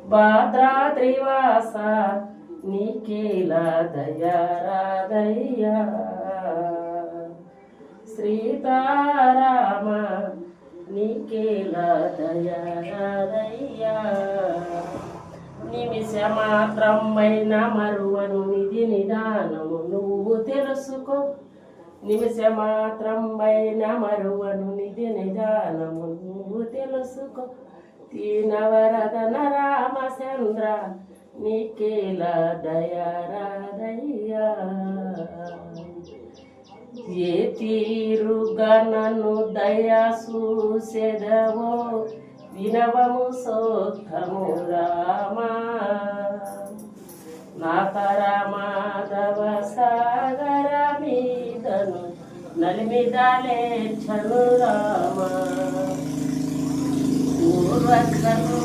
భద్రాద్రివాస నీకేలా దయారాదయ్యా సీతారామ నీకేలా దయారాదయ్యా నిమిషమాత్రమైన మరువను నిధి నిదానము నువ్వు తెలుసుకో నిమిషమాత్రమైన మరువను నిధి నిదానము నువ్వు తెలుసుకో దీనవరదన రామచంద్ర నీకేలా దయారాదయ్యా ఏ తీరుగా నన్ను దయా చూసెదవో వినవము సోత్తము రామా నాకర మాధవ సాగర మీదను నలిమిదలేచ్చను రామా పూర్వకను